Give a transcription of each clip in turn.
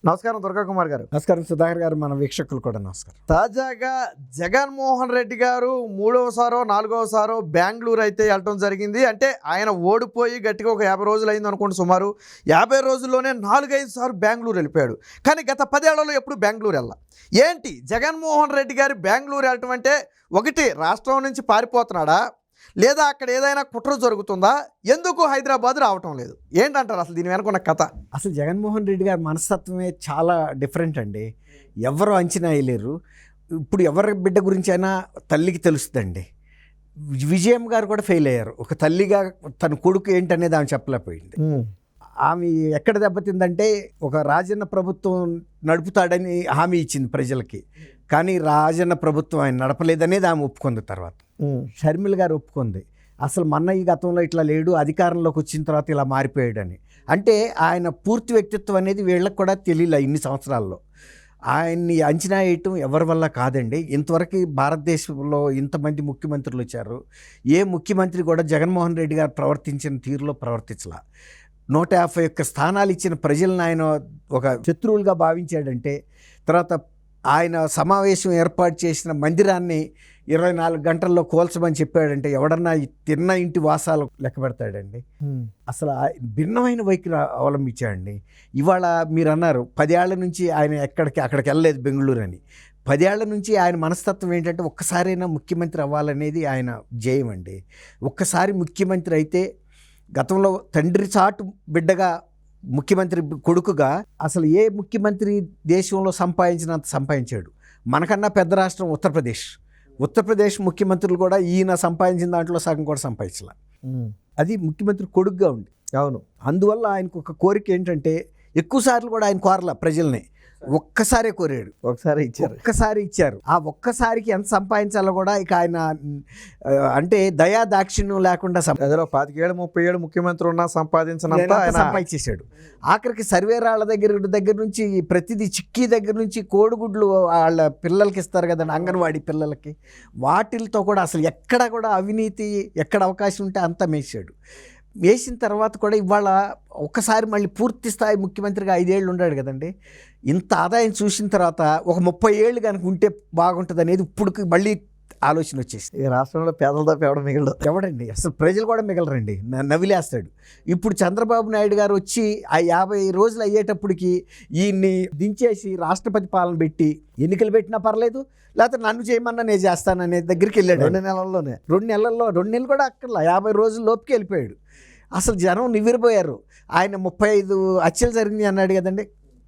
నమస్కారం దుర్గా కుమార్ గారు. నమస్కారం సుధాకర్ గారు, మన వీక్షకులు కూడా నమస్కారం. తాజాగా జగన్మోహన్ రెడ్డి గారు 3వసారో 4వసారో బెంగళూరు అయితే వెళ్ళటం జరిగింది. అంటే ఆయన ఓడిపోయి గట్టిగా ఒక 50 రోజులు అయింది అనుకోండి. సుమారు 50 రోజుల్లోనే 4-5 సార్లు బెంగళూరు వెళ్ళిపోయాడు. కానీ గత 10 ఏళ్లలో ఎప్పుడు బెంగళూరు వెళ్ళా. ఏంటి జగన్మోహన్ రెడ్డి గారి బెంగళూరు వెళ్ళటం అంటే, ఒకటి రాష్ట్రం నుంచి పారిపోతున్నాడా, లేదా అక్కడ ఏదైనా కుట్ర జరుగుతుందా, ఎందుకు హైదరాబాద్ రావటం లేదు, ఏంటంటారు అసలు దీని వెనకున్న కథ? అసలు జగన్మోహన్ రెడ్డి గారి మనస్తత్వమే చాలా డిఫరెంట్ అండి. ఎవరు అంచనా వేయలేరు. ఇప్పుడు ఎవరి బిడ్డ గురించి అయినా తల్లికి తెలుస్తుందండి. విజయం గారు కూడా ఫెయిల్ అయ్యారు. ఒక తల్లిగా తన కొడుకు ఏంటనేది ఆమె చెప్పలేకపోయింది. ఆమె ఎక్కడ దెబ్బతిందంటే, ఒక రాజన్న ప్రభుత్వం నడుపుతాడని హామీ ఇచ్చింది ప్రజలకి, కానీ రాజన్న ప్రభుత్వం ఆయన నడపలేదనేది ఆమె ఒప్పుకుంది. తర్వాత షర్మిల గారు ఒప్పుకుంది, అసలు మొన్న ఈ గతంలో ఇట్లా లేడు, అధికారంలోకి వచ్చిన తర్వాత ఇలా మారిపోయాడని. అంటే ఆయన పూర్తి వ్యక్తిత్వం అనేది వీళ్ళకి కూడా తెలియలే ఇన్ని సంవత్సరాల్లో. ఆయన్ని అంచనా వేయటం ఎవరి వల్ల కాదండి. ఇంతవరకు భారతదేశంలో ఇంతమంది ముఖ్యమంత్రులు వచ్చారు, ఏ ముఖ్యమంత్రి కూడా జగన్మోహన్ రెడ్డి గారు ప్రవర్తించిన తీరులో ప్రవర్తించలా. 151 స్థానాలు ఇచ్చిన ప్రజలను ఆయన ఒక శత్రువులుగా భావించాడంటే, తర్వాత ఆయన సమావేశం ఏర్పాటు చేసిన మందిరాన్ని 24 గంటల్లో కోల్చమని చెప్పాడంటే, ఎవడన్నా తిన్న ఇంటి వాసాలు లెక్క పెడతాడండి. అసలు భిన్నమైన వైఖరి అవలంబించాడండి. ఇవాళ మీరు అన్నారు 10 ఏళ్ల నుంచి ఆయన అక్కడికి వెళ్ళలేదు బెంగళూరు అని. 10 ఏళ్ల నుంచి ఆయన మనస్తత్వం ఏంటంటే, ఒక్కసారైనా ముఖ్యమంత్రి అవ్వాలనేది ఆయన జయం అండి. ఒక్కసారి ముఖ్యమంత్రి అయితే, గతంలో తండ్రి చాటు బిడ్డగా ముఖ్యమంత్రి కొడుకుగా అసలు ఏ ముఖ్యమంత్రి దేశంలో సంపాదించినంత సంపాదించాడు. మనకన్నా పెద్ద రాష్ట్రం ఉత్తరప్రదేశ్ ముఖ్యమంత్రులు కూడా ఈయన సంపాదించిన దాంట్లో సగం కూడా సంపాదించాల. అది ముఖ్యమంత్రి కొడుకుగా ఉంది. అవును. అందువల్ల ఆయనకు ఒక కోరిక ఏంటంటే, ఎక్కువసార్లు కూడా ఆయన కోరలా ప్రజల్ని, ఒక్కసారే కోరాడు. ఒక్కసారి ఇచ్చారు. ఆ ఒక్కసారికి ఎంత సంపాదించాలో కూడా ఇక ఆయన అంటే దయా దాక్షిణ్యం లేకుండా 25 ఏళ్ళు ముఖ్యమంత్రి ఉన్నా సంపాదించినంత సంపాదించేశాడు. ఆఖరికి సర్వేరాళ్ళ దగ్గర నుంచి ప్రతిదీ, చిక్కీ దగ్గర నుంచి కోడిగుడ్లు వాళ్ళ పిల్లలకి ఇస్తారు కదండి, అంగన్వాడీ పిల్లలకి, వాటిలతో కూడా అసలు ఎక్కడ కూడా అవినీతి ఎక్కడ అవకాశం ఉంటే అంతా మేసాడు. వేసిన తర్వాత కూడా ఇవాళ ఒక్కసారి మళ్ళీ పూర్తి స్థాయి ముఖ్యమంత్రిగా 5 ఏళ్ళు ఉన్నాడు కదండి. ఇంత ఆదాయం చూసిన తర్వాత ఒక 30 ఏళ్ళు కనుక ఉంటే బాగుంటుంది అనేది ఇప్పుడు మళ్ళీ ఆలోచన వచ్చేసి, ఈ రాష్ట్రంలో పేదల తప్ప ఎవడండి అసలు ప్రజలు కూడా మిగలరండి, నవిలేస్తాడు. ఇప్పుడు చంద్రబాబు నాయుడు గారు వచ్చి ఆ 50 రోజులు అయ్యేటప్పటికి ఈయన్ని దించేసి రాష్ట్రపతి పాలన పెట్టి, ఎన్నికలు పెట్టినా పర్లేదు, లేకపోతే నన్ను చేయమన్నా నేను చేస్తాననే దగ్గరికి వెళ్ళాడు. 2 నెలలు కూడా అక్కడ 50 రోజుల లోపుకి వెళ్ళిపోయాడు. అసలు జనం నివ్వెరపోయారు. ఆయన 35 హత్యలు జరిగినాయి అన్నాడు కదండి.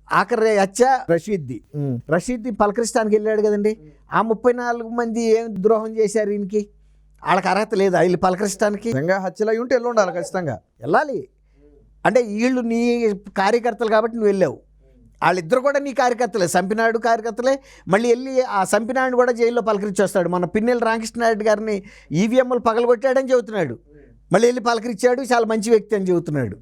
ఆఖరి హత్య రషీద్ది పలకరిస్తానికి వెళ్ళాడు కదండి. ఆ 34 మంది ఏం ద్రోహం చేశారు ఈయనకి? వాళ్ళకి అర్హత లేదా వీళ్ళు పలకరించడానికి? హత్యలు అయి ఉంటే ఉండాలి, ఖచ్చితంగా వెళ్ళాలి. అంటే వీళ్ళు నీ కార్యకర్తలు కాబట్టి నువ్వు వెళ్ళావు, వాళ్ళిద్దరు కూడా నీ కార్యకర్తలే, సంపినాడు కార్యకర్తలే. మళ్ళీ వెళ్ళి ఆ సంపినాడు కూడా జైల్లో పలకరించి వస్తాడు. మన పిన్నెల్లి రామకృష్ణారెడ్డి గారిని ఈవీఎంలు పగలగొట్టాడని చెబుతున్నాడు, మళ్ళీ వెళ్ళి పలకరించాడు, చాలా మంచి వ్యక్తి అని చెబుతున్నాడు.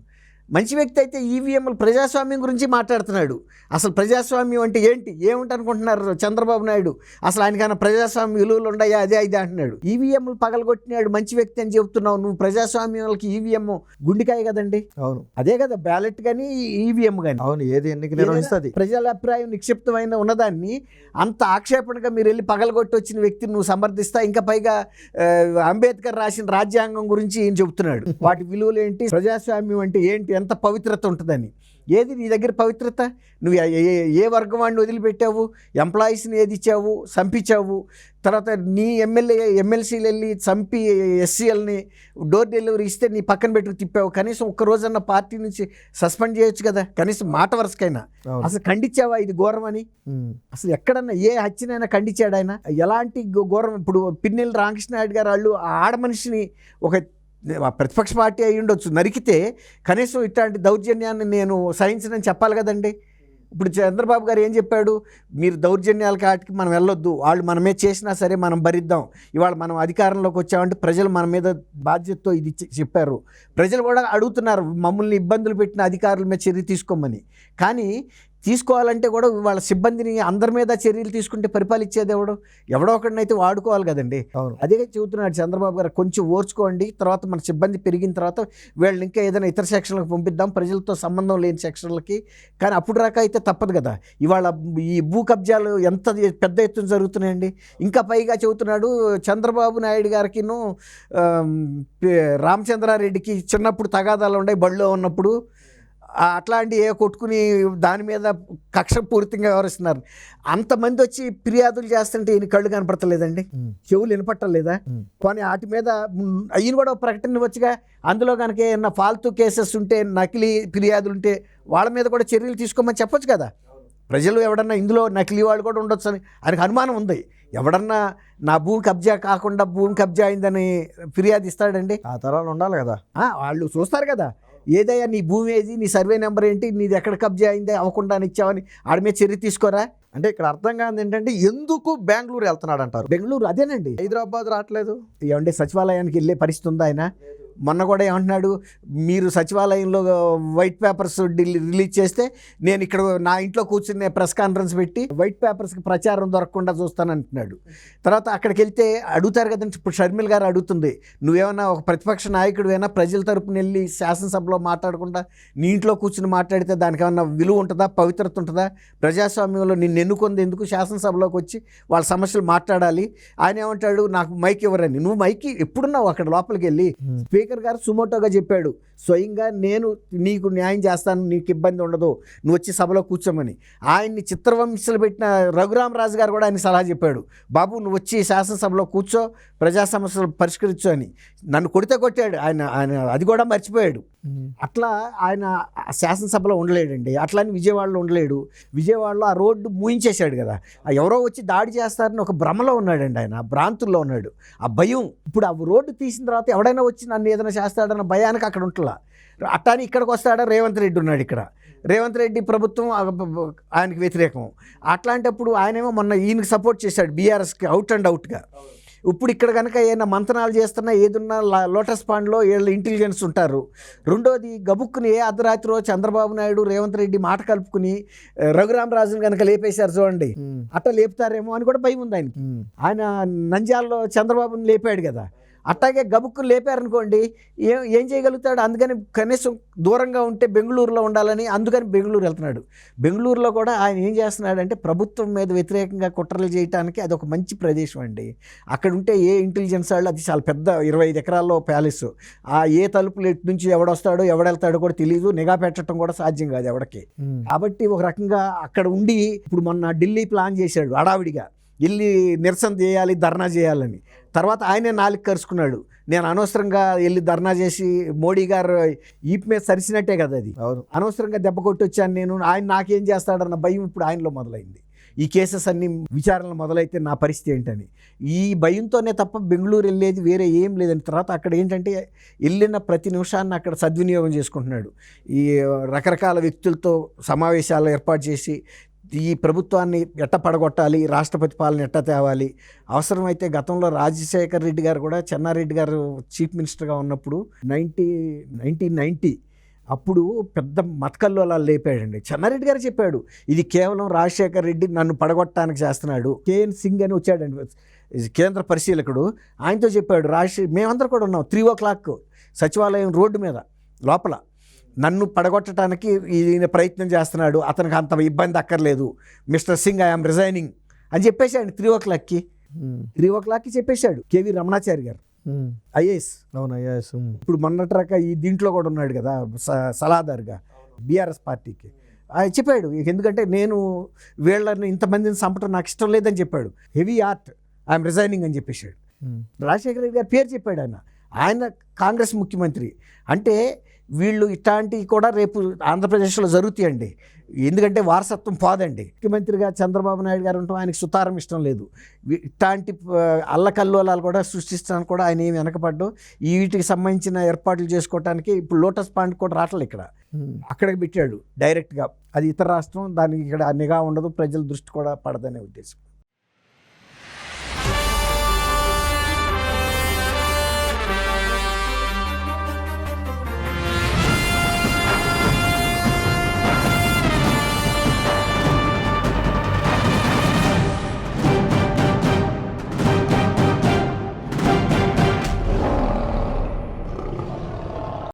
మంచి వ్యక్తి అయితే ఈవీఎంలు ప్రజాస్వామ్యం గురించి మాట్లాడుతున్నాడు. అసలు ప్రజాస్వామ్యం అంటే ఏంటి, ఏమిటనుకుంటున్నారు చంద్రబాబు నాయుడు? అసలు ఆయనకన్నా ప్రజాస్వామ్య విలువలు ఉన్నాయా, అదే అంటున్నాడు. ఈవీఎంలు పగలగొట్టినాడు మంచి వ్యక్తి అని చెబుతున్నావు నువ్వు. ప్రజాస్వామ్యాలకి ఈవీఎం గుండెకాయ కదండి. అవును, అదే కదా బ్యాలెట్ కానీ ఈవీఎం కానీ. అవును, ఏది ఎన్నిక నిర్వహిస్తుంది. ప్రజల అభిప్రాయం నిక్షిప్తమైన ఉన్నదాన్ని అంత ఆక్షేపణగా మీరు వెళ్ళి పగలగొట్టి వచ్చిన వ్యక్తిని నువ్వు సమర్థిస్తా. ఇంకా పైగా అంబేద్కర్ రాసిన రాజ్యాంగం గురించి ఈయన చెబుతున్నాడు. వాటి విలువలు ఏంటి, ప్రజాస్వామ్యం అంటే ఏంటి, ఎంత పవిత్రత ఉంటుందని. ఏది నీ దగ్గర పవిత్రత? నువ్వు ఏ వర్గం వాడిని వదిలిపెట్టావు, ఎంప్లాయీస్ని ఏది ఇచ్చావు, చంపించావు. తర్వాత నీ ఎమ్మెల్సీలు వెళ్ళి చంపి ఎస్సీఎల్ని డోర్ డెలివరీ ఇస్తే నీ పక్కన పెట్టుకు తిప్పావు. కనీసం ఒక్కరోజన్నా పార్టీ నుంచి సస్పెండ్ చేయొచ్చు కదా, కనీసం మాట వరుసకైనా. అసలు ఖండించావా ఇది ఘోరం అని? అసలు ఎక్కడన్నా ఏ హత్యనైనా ఖండించాడు ఆయన? ఎలాంటి ఘోరం? ఇప్పుడు పిన్నెల్లి రామకృష్ణారెడ్డి గారు వాళ్ళు ఆడ మనిషిని, ఒక ప్రతిపక్ష పార్టీ అయి ఉండొచ్చు, నరికితే కనీసం ఇట్లాంటి దౌర్జన్యాన్ని నేను సహించనని చెప్పాలి కదండి. ఇప్పుడు చంద్రబాబు గారు ఏం చెప్పాడు, మీరు దౌర్జన్యాల కాటికి మనం వెళ్ళొద్దు, వాళ్ళు మనమే చేసినా సరే మనం భరిద్దాం, ఇవాళ మనం అధికారంలోకి వచ్చామంటే ప్రజలు మన మీద బాధ్యతతో ఇది చెప్పారు. ప్రజలు కూడా అడుగుతున్నారు మమ్మల్ని ఇబ్బందులు పెట్టిన అధికారుల మీద చర్య తీసుకోమని. కానీ తీసుకోవాలంటే కూడా వాళ్ళ సిబ్బందిని అందరి మీద చర్యలు తీసుకుంటే పరిపాలించేది ఎవడో ఒకడినైతే వాడుకోవాలి కదండి. అవును. అదే చెబుతున్నాడు చంద్రబాబు గారు, కొంచెం ఓర్చుకోండి, తర్వాత మన సిబ్బంది పెరిగిన తర్వాత వీళ్ళని ఇంకా ఏదైనా ఇతర సెక్షన్లకు పంపిద్దాం, ప్రజలతో సంబంధం లేని సెక్షన్లకి. కానీ అప్పుడు రాక అయితే తప్పదు కదా. ఇవాళ ఈ భూ కబ్జాలు ఎంత పెద్ద ఎత్తున జరుగుతున్నాయండి. ఇంకా పైగా చెబుతున్నాడు చంద్రబాబు నాయుడు గారికిను రామచంద్రారెడ్డికి చిన్నప్పుడు తగాదాలు ఉన్నాయి బడిలో ఉన్నప్పుడు, అట్లాంటి కొట్టుకుని దాని మీద కక్ష పూర్తిగా వ్యవహరిస్తున్నారు. అంతమంది వచ్చి ఫిర్యాదులు చేస్తుంటే ఈయన కళ్ళు కనపడతలేదండి, చెవులు వినపట్టలేదా? కానీ వాటి మీద అయిన కూడా ప్రకటన ఇవ్వచ్చుగా. అందులో కనుక ఏమన్నా ఫాల్తూ కేసెస్ ఉంటే, నకిలీ ఫిర్యాదులు ఉంటే వాళ్ళ మీద కూడా చర్యలు తీసుకోమని చెప్పొచ్చు కదా. ప్రజలు ఎవడన్నా ఇందులో నకిలీ వాళ్ళు కూడా ఉండొచ్చు అని ఆయనకు అనుమానం ఉంది. ఎవడన్నా నా భూమి కబ్జా కాకుండా భూమి కబ్జా అయిందని ఫిర్యాదు ఇస్తాడండి? ఆ తరాలు ఉండాలి కదా. వాళ్ళు చూస్తారు కదా, ఏదయ్యా నీ భూమి ఏది, నీ సర్వే నెంబర్ ఏంటి, నీది ఎక్కడ కబ్జా అయింది, అవ్వకుండా ఇచ్చావని ఆడి మీద చర్య తీసుకోరా? అంటే ఇక్కడ అర్థం కాదు ఏంటంటే ఎందుకు బెంగళూరు వెళ్తున్నాడు అంటారు. బెంగళూరు అదేనండి, హైదరాబాద్ రావట్లేదు. ఏమంటే సచివాలయానికి వెళ్ళే పరిస్థితి ఉందా ఆయన? మొన్న కూడా ఏమంటున్నాడు, మీరు సచివాలయంలో వైట్ పేపర్స్ రిలీజ్ చేస్తే నేను ఇక్కడ నా ఇంట్లో కూర్చుని ప్రెస్ కాన్ఫరెన్స్ పెట్టి వైట్ పేపర్స్కి ప్రచారం దొరకకుండా చూస్తానంటున్నాడు. తర్వాత అక్కడికి వెళ్తే అడుగుతారు కదండి. ఇప్పుడు షర్మిల గారు అడుగుతుంది, నువ్వేమన్నా ఒక ప్రతిపక్ష నాయకుడు ప్రజల తరపున వెళ్ళి శాసనసభలో మాట్లాడకుండా నీ ఇంట్లో కూర్చుని మాట్లాడితే దానికి ఏమన్నా విలువ ఉంటుందా, పవిత్రత ఉంటుందా? ప్రజాస్వామ్యంలో నిన్ను ఎన్నుకుంది ఎందుకు శాసనసభలోకి వచ్చి వాళ్ళ సమస్యలు మాట్లాడాలి? ఆయన ఏమంటాడు, నాకు మైక్ ఇవ్వరని. నువ్వు మైక్ ఎప్పుడున్నావు అక్కడ లోపలికి వెళ్ళి? స్పీకర్ గారు సుమోటోగా చెప్పాడు, స్వయంగా నేను నీకు న్యాయం చేస్తాను, నీకు ఇబ్బంది ఉండదు, నువ్వు వచ్చి సభలో కూర్చోమని. ఆయన్ని చిత్రవంశలు పెట్టిన రఘురామరాజు గారు కూడా ఆయన సలహా చెప్పాడు, బాబు నువ్వు వచ్చి శాసనసభలో కూర్చో, ప్రజా సమస్యలు పరిష్కరించు అని. నన్ను కొట్టాడు ఆయన అది కూడా మర్చిపోయాడు. అట్లా ఆయన శాసనసభలో ఉండలేడండి. అట్లని విజయవాడలో ఉండలేడు. విజయవాడలో ఆ రోడ్డు మూయించేశాడు కదా, ఎవరో వచ్చి దాడి చేస్తారని ఒక భ్రమలో ఉన్నాడండి ఆయన, భ్రాంతుల్లో ఉన్నాడు. ఆ భయం, ఇప్పుడు ఆ రోడ్డు తీసిన తర్వాత ఎవడైనా వచ్చి నన్ను ఏదైనా చేస్తాడన్న భయానికి అక్కడ ఉంటలా. అట్టాని ఇక్కడికి వస్తాడా, రేవంత్ రెడ్డి ఉన్నాడు ఇక్కడ, రేవంత్ రెడ్డి ప్రభుత్వం ఆయనకి వ్యతిరేకం. అట్లాంటప్పుడు ఆయనేమో మొన్న ఈయనకి సపోర్ట్ చేశాడు, బీఆర్ఎస్కి అవుట్ అండ్ అవుట్గా. ఇప్పుడు ఇక్కడ కనుక ఏమైనా మంతనాలు చేస్తున్నా ఏదున్నా లోటస్ పాండ్లో వీళ్ళు ఇంటెలిజెన్స్ ఉంటారు. రెండోది గబుక్కుని అర్ధరాత్రిలో చంద్రబాబు నాయుడు రేవంత్ రెడ్డి మాట కలుపుకుని రఘురామరాజుని కనుక లేపేశారు చూడండి, అట్లా లేపుతారేమో అని కూడా భయం ఉంది ఆయనకి. ఆయన నంద్యాలలో చంద్రబాబుని లేపాడు కదా, అట్టాగే గబుక్కుని లేపారనుకోండి ఏం చేయగలుగుతాడు? అందుకని కనీసం దూరంగా ఉంటే బెంగళూరులో ఉండాలని అందుకని బెంగళూరు వెళ్తున్నాడు. బెంగళూరులో కూడా ఆయన ఏం చేస్తున్నాడంటే ప్రభుత్వం మీద వ్యతిరేకంగా కుట్రలు చేయడానికి అది ఒక మంచి ప్రదేశం అండి. అక్కడ ఉంటే ఏ ఇంటెలిజెన్స్ వాళ్ళు, అది చాలా పెద్ద 25 ఎకరాల్లో ప్యాలెస్, ఆ ఏ తలుపులు ఎటు నుంచి ఎవడొస్తాడో ఎవడెళ్తాడో కూడా తెలియదు, నిఘా పెట్టడం కూడా సాధ్యం కాదు ఎవడికి. కాబట్టి ఒక రకంగా అక్కడ ఉండి ఇప్పుడు మొన్న ఢిల్లీ ప్లాన్ చేశాడు హడావిడిగా, వెళ్ళి నిరసన చేయాలి, ధర్నా చేయాలని. తర్వాత ఆయనే నాలుగు కరుచుకున్నాడు, నేను అనవసరంగా వెళ్ళి ధర్నా చేసి మోడీ గారు ఈపు మీద సరిసినట్టే కదా అది, అనవసరంగా దెబ్బ కొట్టి వచ్చాను నేను, ఆయన నాకేం చేస్తాడన్న భయం ఇప్పుడు ఆయనలో మొదలైంది. ఈ కేసెస్ అన్ని విచారణలు మొదలైతే నా పరిస్థితి ఏంటని ఈ భయంతోనే తప్ప బెంగళూరు వెళ్ళేది వేరే ఏం లేదని. తర్వాత అక్కడ ఏంటంటే వెళ్ళిన ప్రతి నిమిషాన్ని అక్కడ సద్వినియోగం చేసుకుంటున్నాడు. ఈ రకరకాల వ్యక్తులతో సమావేశాలు ఏర్పాటు చేసి ఈ ప్రభుత్వాన్ని ఎట్ట పడగొట్టాలి, రాష్ట్రపతి పాలన ఎట్ట తేవాలి, అవసరమైతే గతంలో రాజశేఖర్ రెడ్డి గారు కూడా, చెన్నారెడ్డి గారు చీఫ్ మినిస్టర్గా ఉన్నప్పుడు 1990 అప్పుడు పెద్ద మతకల్లోలాలు లేపాడండి. చెన్నారెడ్డి గారు చెప్పాడు, ఇది కేవలం రాజశేఖర్ రెడ్డి నన్ను పడగొట్టడానికి చేస్తున్నాడు. కేఎన్ సింగ్ అని వచ్చాడండి కేంద్ర పరిశీలకుడు, ఆయనతో చెప్పాడు, మేమందరం కూడా ఉన్నాం 3 o'clock సచివాలయం రోడ్డు మీద లోపల, నన్ను పడగొట్టడానికి ఈయన ప్రయత్నం చేస్తున్నాడు, అతనికి అంత ఇబ్బంది అక్కర్లేదు, మిస్టర్ సింగ్ ఐఎమ్ రిజైనింగ్ అని చెప్పేశాడు 3 o'clockకి. 3 o'clockకి చెప్పేశాడు కేవీ రమణాచారి గారు, ఐఏఎస్. అవును, ఐఏఎస్. ఇప్పుడు మొన్నట్రాక ఈ దీంట్లో కూడా ఉన్నాడు కదా సలహాదారుగా బీఆర్ఎస్ పార్టీకి. ఆయన చెప్పాడు, ఎందుకంటే నేను వీళ్ళని ఇంతమందిని చంపడం నాకు ఇష్టం లేదని చెప్పాడు. హెవీ ఆర్ట్ ఐఎమ్ రిజైనింగ్ అని చెప్పేశాడు. రాజశేఖర రెడ్డి గారి పేరు చెప్పాడు. ఆయన కాంగ్రెస్ ముఖ్యమంత్రి. అంటే వీళ్ళు ఇట్లాంటివి కూడా రేపు ఆంధ్రప్రదేశ్లో జరుగుతాయండి. ఎందుకంటే వారసత్వం పోదండి. ముఖ్యమంత్రిగా చంద్రబాబు నాయుడు గారు ఉంటాం, ఆయనకి సుతారం ఇష్టం లేదు. ఇట్లాంటి అల్లకల్లోలాలు కూడా సృష్టించడానికి కూడా ఆయన ఏమి వెనకపడ్డు. వీటికి సంబంధించిన ఏర్పాట్లు చేసుకోవడానికి ఇప్పుడు లోటస్ పాండ్ కూడా రావట్లేదు, ఇక్కడ అక్కడికి పెట్టాడు డైరెక్ట్గా. అది ఇతర రాష్ట్రం, దానికి ఇక్కడ నిఘా ఉండదు, ప్రజల దృష్టి కూడా పడదనే ఉద్దేశం.